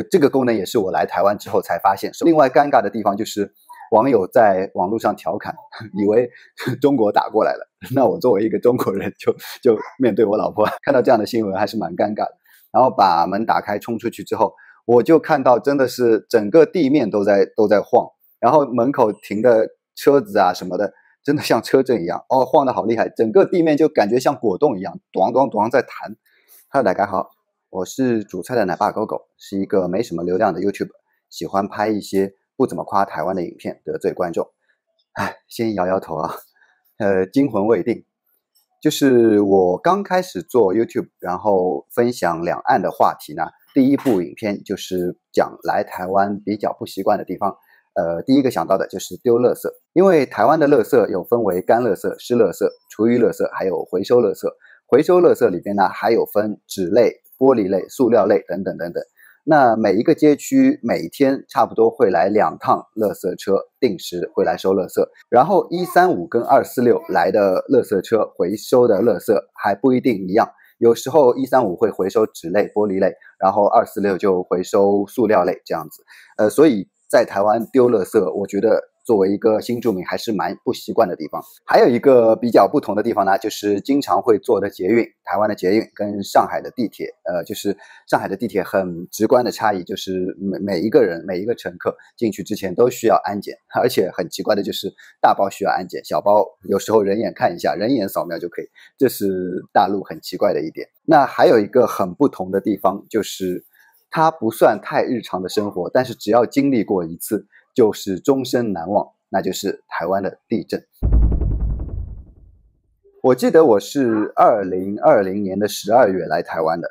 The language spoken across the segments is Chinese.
这个功能也是我来台湾之后才发现。另外尴尬的地方就是网友在网络上调侃，以为中国打过来了。那我作为一个中国人就面对我老婆，看到这样的新闻还是蛮尴尬的。然后把门打开冲出去之后，我就看到真的是整个地面都在晃，然后门口停的车子啊什么的，真的像车震一样，晃得好厉害，整个地面就感觉像果冻一样，咚咚咚在弹。Hello， 大家好，我是煮菜的奶爸狗狗，是一个没什么流量的 YouTuber， 喜欢拍一些不怎么夸台湾的影片，得罪观众。先摇摇头啊，惊魂未定。就是我刚开始做 YouTube， 然后分享两岸的话题呢，第一部影片就是讲来台湾比较不习惯的地方。第一个想到的就是丢垃圾，因为台湾的垃圾有分为干垃圾、湿垃圾、厨余垃圾，还有回收垃圾。回收垃圾里边呢，还有分纸类、玻璃类、塑料类等等等等。那每一个街区每天差不多会来2趟垃圾车，定时会来收垃圾。然后135跟246来的垃圾车回收的垃圾还不一定一样，有时候135会回收纸类、玻璃类，然后246就回收塑料类这样子。所以在台湾丢垃圾，我觉得作为一个新住民还是蛮不习惯的地方。还有一个比较不同的地方呢，就是经常会坐的捷运，台湾的捷运跟上海的地铁，就是上海的地铁很直观的差异，就是每一个人每一个乘客进去之前都需要安检，而且很奇怪的就是大包需要安检，小包有时候人眼看一下，人眼扫描就可以，这是大陆很奇怪的一点。那还有一个很不同的地方就是它不算太日常的生活，但是只要经历过一次就是终身难忘，那就是台湾的地震。我记得我是2020年的12月来台湾的，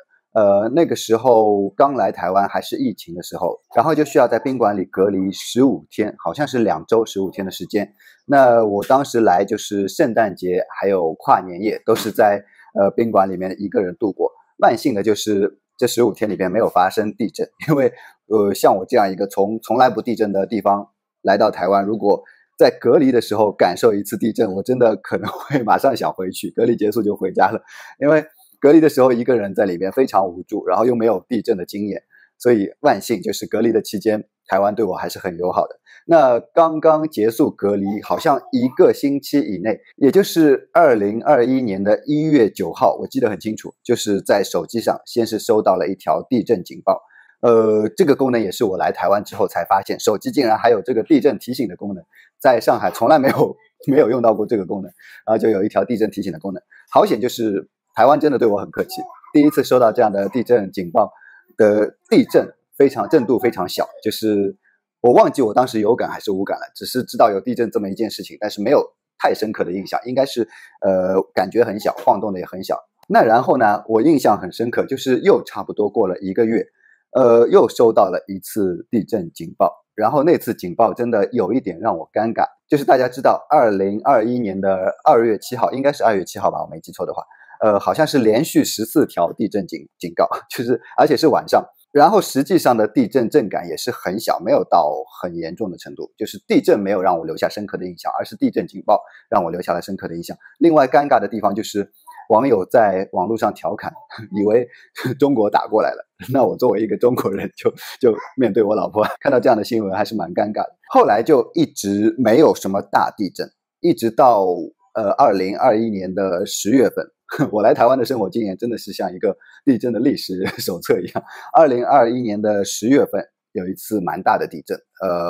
那个时候刚来台湾还是疫情的时候，然后就需要在宾馆里隔离15天，好像是2周15天的时间。那我当时来就是圣诞节还有跨年夜都是在宾馆里面一个人度过。万幸的就是这15天里边没有发生地震，因为像我这样一个从来不地震的地方来到台湾，如果在隔离的时候感受一次地震，我真的可能会马上想回去，隔离结束就回家了。因为隔离的时候一个人在里边非常无助，然后又没有地震的经验，所以万幸就是隔离的期间台湾对我还是很友好的。那刚刚结束隔离好像1个星期以内，也就是2021年的1月9号，我记得很清楚，就是在手机上先是收到了一条地震警报。这个功能也是我来台湾之后才发现，手机竟然还有这个地震提醒的功能，在上海从来没有用到过这个功能，然后就有一条地震提醒的功能。好险就是台湾真的对我很客气，第一次收到这样的地震警报的地震震度非常小，就是我忘记我当时有感还是无感了，只是知道有地震这么一件事情，但是没有太深刻的印象，应该是感觉很小，晃动的也很小。那然后呢，我印象很深刻，就是又差不多过了1个月，又收到了一次地震警报，然后那次警报真的有一点让我尴尬，就是大家知道2021年的2月7号，应该是2月7号吧，我没记错的话，好像是连续14条地震警告，就是而且是晚上，然后实际上的地震震感也是很小，没有到很严重的程度，就是地震没有让我留下深刻的印象，而是地震警报让我留下了深刻的印象。另外尴尬的地方就是网友在网络上调侃，以为中国打过来了。那我作为一个中国人就面对我老婆，看到这样的新闻还是蛮尴尬的。后来就一直没有什么大地震，一直到2021年的10月份，我来台湾的生活经验真的是像一个地震的历史手册一样。2021年的10月份有一次蛮大的地震，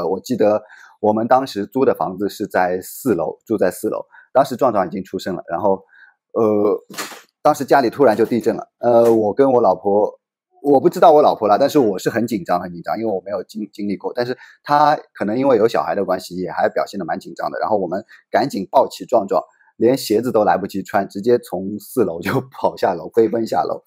我记得我们当时租的房子是在4楼，住在4楼，当时壮壮已经出生了，然后当时家里突然就地震了，我跟我老婆，我不知道我老婆啦，但是我是很紧张，因为我没有经历过，但是她可能因为有小孩的关系，也还表现得蛮紧张的。然后我们赶紧抱起壮壮，连鞋子都来不及穿，直接从4楼就跑下楼，飞奔下楼。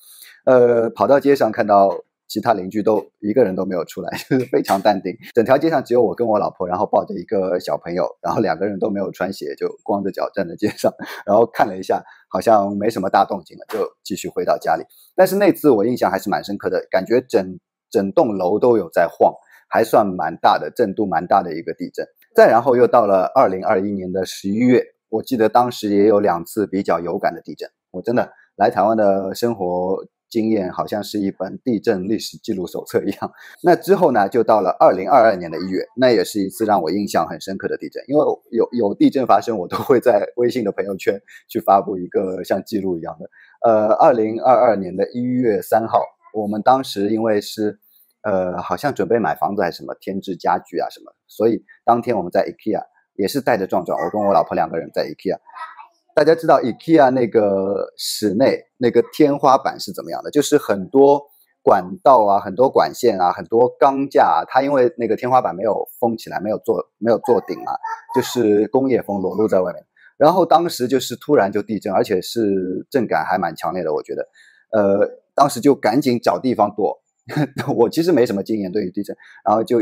跑到街上看到其他邻居都一个人都没有出来，就是非常淡定。整条街上只有我跟我老婆，然后抱着一个小朋友，然后2个人都没有穿鞋，就光着脚站在街上，然后看了一下，好像没什么大动静了，就继续回到家里。但是那次我印象还是蛮深刻的，感觉整栋楼都有在晃，还算蛮大的，震度蛮大的一个地震。再然后又到了2021年的11月，我记得当时也有2次比较有感的地震。我真的来台湾的生活经验好像是一本地震历史记录手册一样。那之后呢，就到了2022年的1月，那也是一次让我印象很深刻的地震，因为有地震发生，我都会在微信的朋友圈去发布一个像记录一样的。2022年的1月3号，我们当时因为是好像准备买房子还是什么添置家具啊什么，所以当天我们在 IKEA 也是带着壮壮，我跟我老婆2个人在 IKEA。大家知道 IKEA 那个室内那个天花板是怎么样的，就是很多管道啊，很多管线啊，很多钢架啊，它因为那个天花板没有封起来，没有做顶啊，就是工业风裸露在外面。然后当时就是突然就地震，而且是震感还蛮强烈的，我觉得当时就赶紧找地方躲。我其实没什么经验对于地震，然后就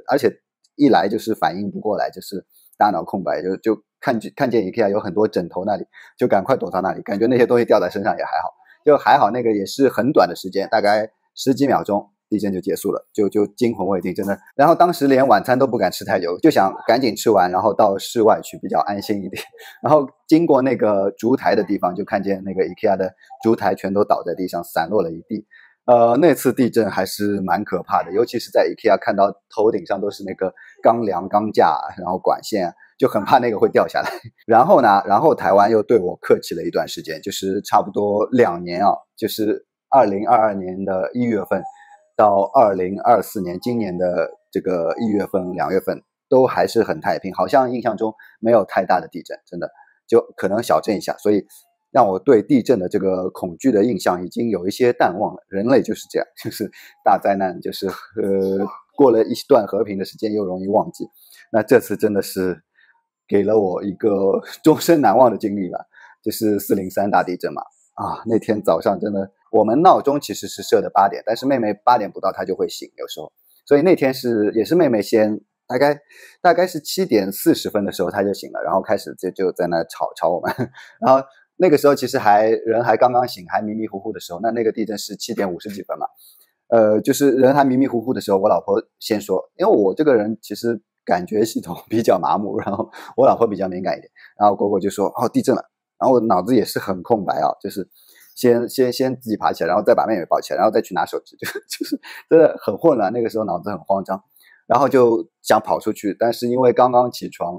而且一来就是反应不过来，就是大脑空白，就看见 IKEA 有很多枕头那里，就赶快躲到那里，感觉那些东西掉在身上也还好，就还好那个也是很短的时间，大概10几秒钟，地震就结束了，就惊魂未定，真的。然后当时连晚餐都不敢吃太久，就想赶紧吃完，然后到室外去比较安心一点。然后经过那个烛台的地方，就看见那个 IKEA 的烛台全都倒在地上，散落了一地。那次地震还是蛮可怕的，尤其是在 IKEA 看到头顶上都是那个钢梁、钢架，然后管线，就很怕那个会掉下来。然后台湾又对我客气了一段时间，就是差不多2年啊，就是2022年的1月份到2024年今年的这个1月份、2月份都还是很太平，好像印象中没有太大的地震，真的就可能小震一下，所以让我对地震的这个恐惧的印象已经有一些淡忘了。人类就是这样，就是大灾难，就是过了一段和平的时间又容易忘记。那这次真的是给了我一个终身难忘的经历吧，就是403大地震嘛。那天早上真的，我们闹钟其实是设的8点，但是妹妹8点不到她就会醒，有时候，所以那天也是妹妹先。大概是7点40分的时候她就醒了，然后开始就在那吵我们，然后那个时候其实人还刚刚醒，还迷迷糊糊的时候，那个地震是7点50几分嘛，就是人还迷迷糊糊的时候，我老婆先说，因为我这个人其实感觉系统比较麻木，然后我老婆比较敏感一点，然后果果就说地震了，然后我脑子也是很空白啊，就是先自己爬起来，然后再把妹妹抱起来，然后再去拿手机，就是真的很混乱，那个时候脑子很慌张。然后就想跑出去，但是因为刚刚起床，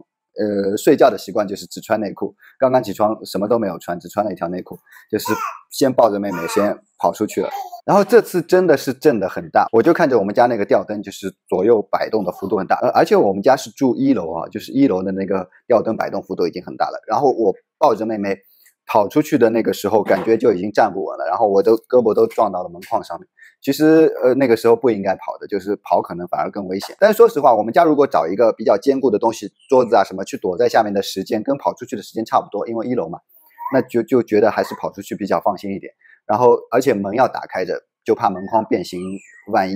睡觉的习惯就是只穿内裤，刚刚起床什么都没有穿，只穿了一条内裤，就是先抱着妹妹先跑出去了。然后这次真的是震得很大，我就看着我们家那个吊灯就是左右摆动的幅度很大，而且我们家是住1楼啊，就是1楼的那个吊灯摆动幅度已经很大了。然后我抱着妹妹跑出去的那个时候，感觉就已经站不稳了，然后我的胳膊都撞到了门框上面。其实那个时候不应该跑的，就是跑可能反而更危险。但是说实话，我们家如果找一个比较坚固的东西，桌子啊什么，去躲在下面的时间跟跑出去的时间差不多，因为1楼嘛，那就觉得还是跑出去比较放心一点。然后而且门要打开着，就怕门框变形，万一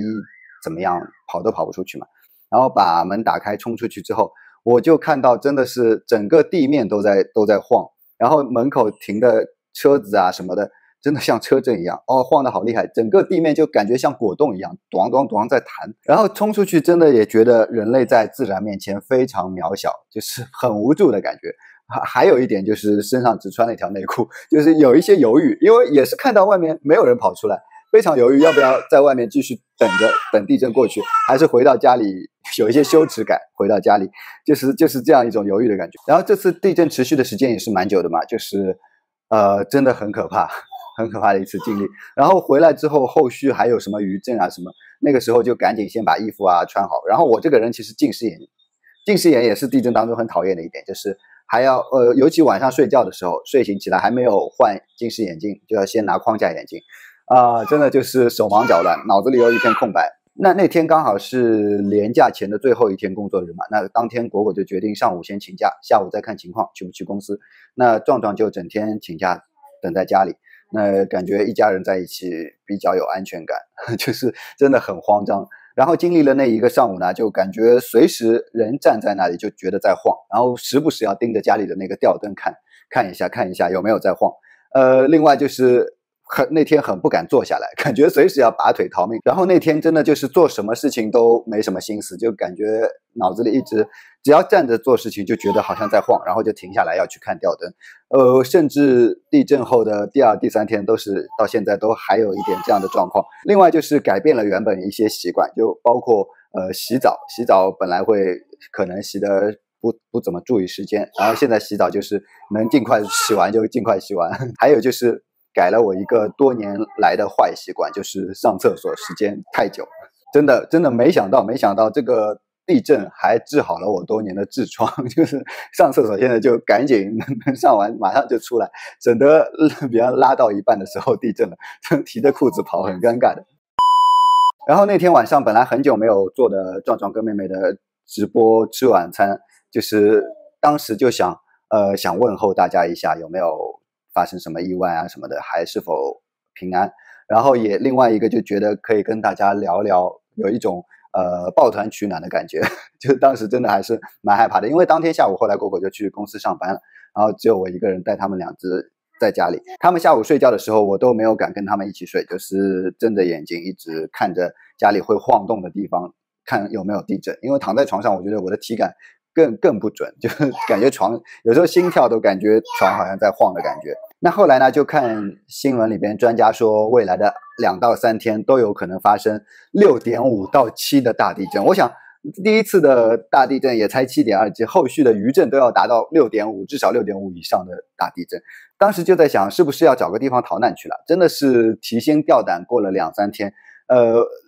怎么样跑都跑不出去嘛。然后把门打开冲出去之后，我就看到真的是整个地面都在晃，然后门口停的车子啊什么的。真的像车震一样，晃得好厉害，整个地面就感觉像果冻一样，咚咚咚在弹。然后冲出去，真的也觉得人类在自然面前非常渺小，就是很无助的感觉。还有一点就是身上只穿了一条内裤，就是有一些犹豫，因为也是看到外面没有人跑出来，非常犹豫要不要在外面继续等地震过去，还是回到家里，有一些羞耻感，回到家里就是这样一种犹豫的感觉。然后这次地震持续的时间也是蛮久的嘛，就是真的很可怕。很可怕的一次经历，然后回来之后，后续还有什么余震啊什么，那个时候就赶紧先把衣服啊穿好。然后我这个人其实近视眼也是地震当中很讨厌的一点，就是还要尤其晚上睡觉的时候，睡醒起来还没有换近视眼镜，就要先拿框架眼镜真的就是手忙脚乱，脑子里又一片空白。那天刚好是连假前的最后一天工作日嘛，那当天果果就决定上午先请假，下午再看情况去不去公司。那壮壮就整天请假等在家里。那感觉一家人在一起比较有安全感，就是真的很慌张。然后经历了那一个上午呢，就感觉随时人站在那里就觉得在晃，然后时不时要盯着家里的那个吊灯看一下有没有在晃。另外就是那天很不敢坐下来，感觉随时要拔腿逃命。然后那天真的就是做什么事情都没什么心思，就感觉脑子里一直只要站着做事情就觉得好像在晃，然后就停下来要去看吊灯。甚至地震后的第二、第三天都是到现在都还有一点这样的状况。另外就是改变了原本一些习惯，就包括洗澡本来会可能洗的不怎么注意时间，然后现在洗澡就是能尽快洗完就尽快洗完。还有就是改了我一个多年来的坏习惯，就是上厕所时间太久。真的没想到这个地震还治好了我多年的痔疮，就是上厕所现在就赶紧上完马上就出来，省得比方拉到一半的时候地震了，提着裤子跑很尴尬的。然后那天晚上本来很久没有做的壮壮跟妹妹的直播吃晚餐，就是当时就想问候大家一下有没有发生什么意外啊什么的，还是否平安。然后也另外一个就觉得可以跟大家聊聊，有一种抱团取暖的感觉。就当时真的还是蛮害怕的，因为当天下午后来果果就去公司上班了，然后只有我一个人带他们两只在家里。他们下午睡觉的时候我都没有敢跟他们一起睡，就是睁着眼睛一直看着家里会晃动的地方，看有没有地震。因为躺在床上我觉得我的体感更不准，就是感觉床有时候心跳都感觉床好像在晃的感觉。那后来呢，就看新闻里边专家说未来的2到3天都有可能发生6.5到7的大地震。我想第一次的大地震也才7.2级，后续的余震都要达到6.5，至少6.5以上的大地震。当时就在想是不是要找个地方逃难去了，真的是提心吊胆过了2、3天。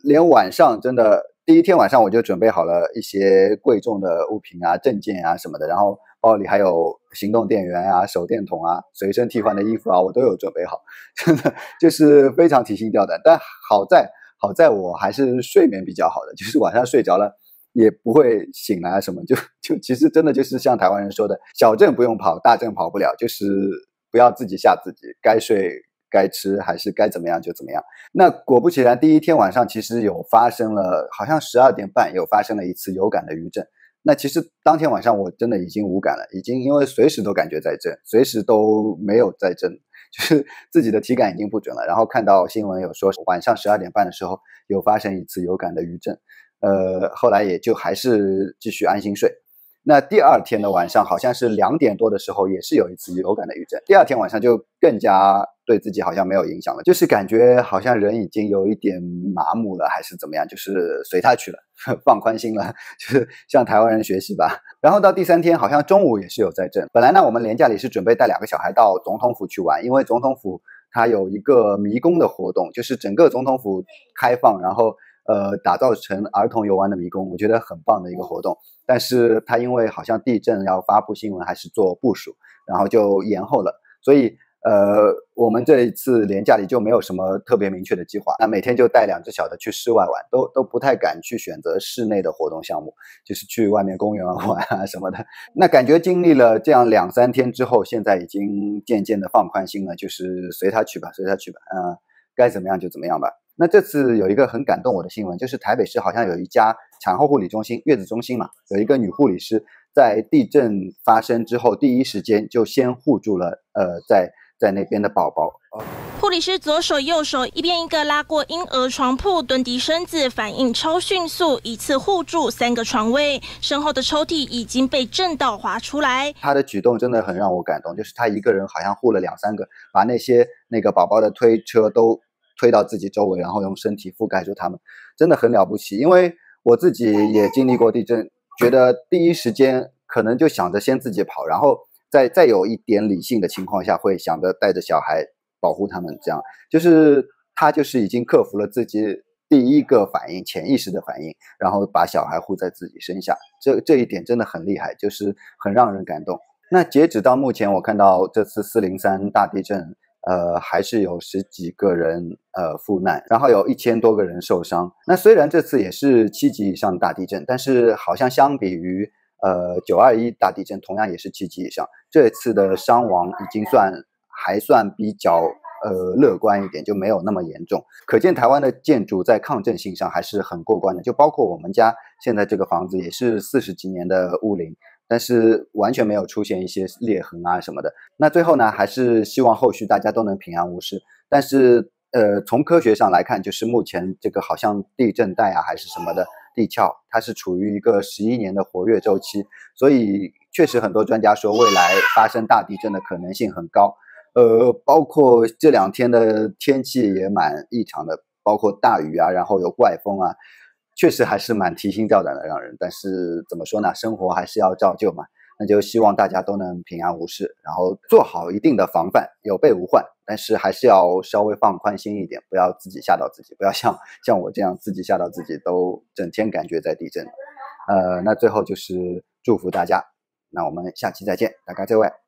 连晚上真的第一天晚上我就准备好了一些贵重的物品啊、证件啊什么的，然后包里还有行动电源啊、手电筒啊、随身替换的衣服啊，我都有准备好，真的就是非常提心吊胆。但好在我还是睡眠比较好的，就是晚上睡着了也不会醒来什么，就其实真的就是像台湾人说的，小震不用跑，大震跑不了，就是不要自己吓自己，该睡该吃还是该怎么样就怎么样。那果不其然，第一天晚上其实有发生了，好像12点半有发生了一次有感的余震。那其实当天晚上我真的已经无感了，已经因为随时都感觉在震，随时都没有在震，就是自己的体感已经不准了。然后看到新闻有说晚上12点半的时候有发生一次有感的余震，后来也就还是继续安心睡。那第二天的晚上好像是2点多的时候也是有一次有感的余震，第二天晚上就更加对自己好像没有影响了，就是感觉好像人已经有一点麻木了还是怎么样，就是随他去了，放宽心了，就是向台湾人学习吧。然后到第3天好像中午也是有在震。本来呢我们连假里是准备带2个小孩到总统府去玩，因为总统府它有一个迷宫的活动，就是整个总统府开放，然后打造成儿童游玩的迷宫，我觉得很棒的一个活动。但是它因为好像地震要发布新闻还是做部署，然后就延后了，所以我们这一次连假里就没有什么特别明确的计划，那每天就带2只小的去室外玩，都不太敢去选择室内的活动项目，就是去外面公园玩啊什么的。那感觉经历了这样2、3天之后，现在已经渐渐的放宽心了，就是随他去吧，随他去吧，该怎么样就怎么样吧。那这次有一个很感动我的新闻，就是台北市好像有一家产后护理中心、月子中心嘛，有一个女护理师在地震发生之后第一时间就先护住了在那边的宝宝。护理师左手右手一边一个拉过婴儿床铺，蹲低身子，反应超迅速，一次护住3个床位，身后的抽屉已经被震到滑出来。他的举动真的很让我感动，就是他一个人好像护了2、3个，把那个宝宝的推车都推到自己周围，然后用身体覆盖住他们，真的很了不起。因为我自己也经历过地震，觉得第一时间可能就想着先自己跑，然后再有一点理性的情况下，会想着带着小孩保护他们，这样就是他就是已经克服了自己第一个反应，潜意识的反应，然后把小孩护在自己身下，这一点真的很厉害，就是很让人感动。那截止到目前，我看到这次403大地震还是有10几个人罹难，然后有1000多个人受伤。那虽然这次也是7级以上的大地震，但是好像相比于921大地震同样也是7级以上，这次的伤亡已经还算比较乐观一点，就没有那么严重。可见台湾的建筑在抗震性上还是很过关的，就包括我们家现在这个房子也是40几年的屋龄，但是完全没有出现一些裂痕啊什么的。那最后呢，还是希望后续大家都能平安无事。但是从科学上来看，就是目前这个好像地震带啊还是什么的地壳，它是处于一个11年的活跃周期，所以确实很多专家说未来发生大地震的可能性很高。包括这2天的天气也蛮异常的，包括大雨啊，然后有怪风啊，确实还是蛮提心吊胆的让人。但是怎么说呢，生活还是要照旧嘛，那就希望大家都能平安无事，然后做好一定的防范，有备无患。但是还是要稍微放宽心一点，不要自己吓到自己，不要像我这样自己吓到自己，都整天感觉在地震。那最后就是祝福大家，那我们下期再见，大家再会。